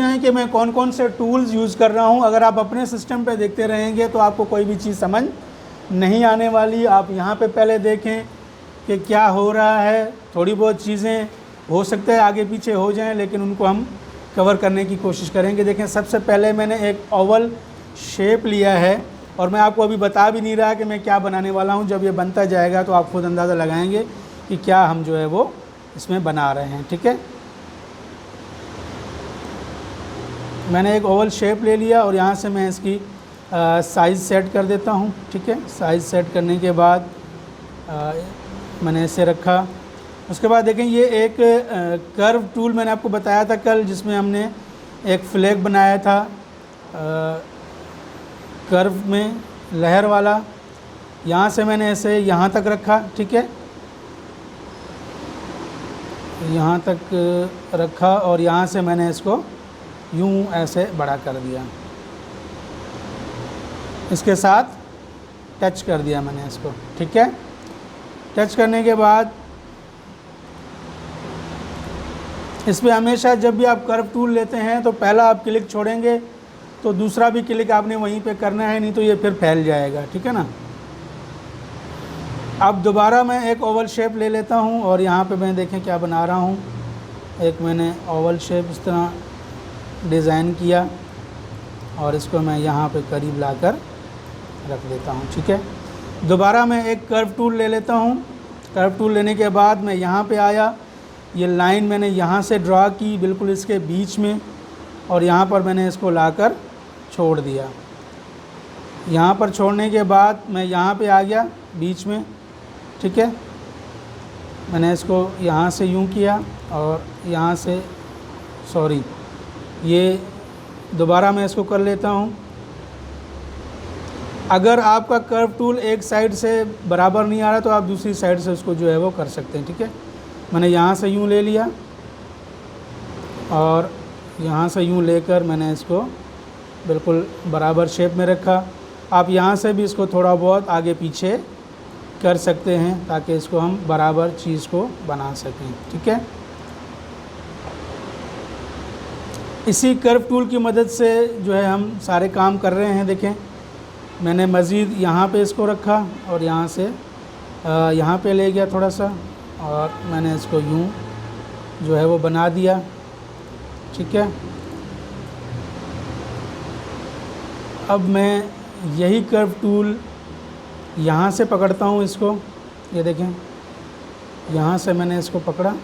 जाएं कि मैं कौन कौन से टूल्स यूज़ कर रहा हूं। अगर आप अपने सिस्टम पे देखते रहेंगे तो आपको कोई भी चीज़ समझ नहीं आने वाली। आप यहां पे पहले देखें कि क्या हो रहा है। थोड़ी बहुत चीज़ें हो सकता है आगे पीछे हो जाएं, लेकिन उनको हम कवर करने की कोशिश करेंगे। देखें, सबसे पहले मैंने एक ओवल शेप लिया है और मैं आपको अभी बता भी नहीं रहा कि मैं क्या बनाने वाला हूं। जब ये बनता जाएगा तो आप खुद अंदाज़ा लगाएंगे कि क्या हम जो है वो इसमें बना रहे हैं। ठीक है, मैंने एक ओवल शेप ले लिया और यहाँ से मैं इसकी साइज़ सेट कर देता हूँ। ठीक है, साइज़ सेट करने के बाद मैंने इसे रखा। उसके बाद देखें, ये एक कर्व टूल मैंने आपको बताया था कल, जिसमें हमने एक फ्लैग बनाया था कर्व में लहर वाला। यहाँ से मैंने इसे यहाँ तक रखा। ठीक है, यहाँ तक रखा और यहाँ से मैंने इसको यूँ ऐसे बड़ा कर दिया, इसके साथ टच कर दिया मैंने इसको। ठीक है, टच करने के बाद इस पर हमेशा जब भी आप कर्व टूल लेते हैं तो पहला आप क्लिक छोड़ेंगे तो दूसरा भी क्लिक आपने वहीं पे करना है, नहीं तो ये फिर फैल जाएगा। ठीक है ना। अब दोबारा मैं एक ओवल शेप ले लेता हूँ और यहाँ पे मैं देखें क्या बना रहा हूँ। एक मैंने ओवल शेप इस तरह डिज़ाइन किया और इसको मैं यहाँ पे करीब लाकर रख देता हूँ। ठीक है, दोबारा मैं एक कर्व टूल ले लेता हूँ। कर्व टूल लेने के बाद मैं यहाँ पे आया, ये लाइन मैंने यहाँ से ड्रा की बिल्कुल इसके बीच में और यहाँ पर मैंने इसको लाकर छोड़ दिया। यहाँ पर छोड़ने के बाद मैं यहाँ पे आ गया बीच में। ठीक है, मैंने इसको यहाँ से यूँ किया और यहाँ से ये दोबारा मैं इसको कर लेता हूँ। अगर आपका कर्व टूल एक साइड से बराबर नहीं आ रहा तो आप दूसरी साइड से उसको जो है वो कर सकते हैं। ठीक है, मैंने यहाँ से यूँ ले लिया और यहाँ से यूँ लेकर मैंने इसको बिल्कुल बराबर शेप में रखा। आप यहाँ से भी इसको थोड़ा बहुत आगे पीछे कर सकते हैं ताकि इसको हम बराबर चीज़ को बना सकें। ठीक है, इसी कर्व टूल की मदद से जो है हम सारे काम कर रहे हैं। देखें, मैंने मज़ीद यहाँ पे इसको रखा और यहाँ से यहाँ पे ले गया थोड़ा सा और मैंने इसको यूँ जो है वो बना दिया। ठीक है, अब मैं यही कर्व टूल यहाँ से पकड़ता हूँ इसको। ये देखें, यहाँ से मैंने इसको पकड़ा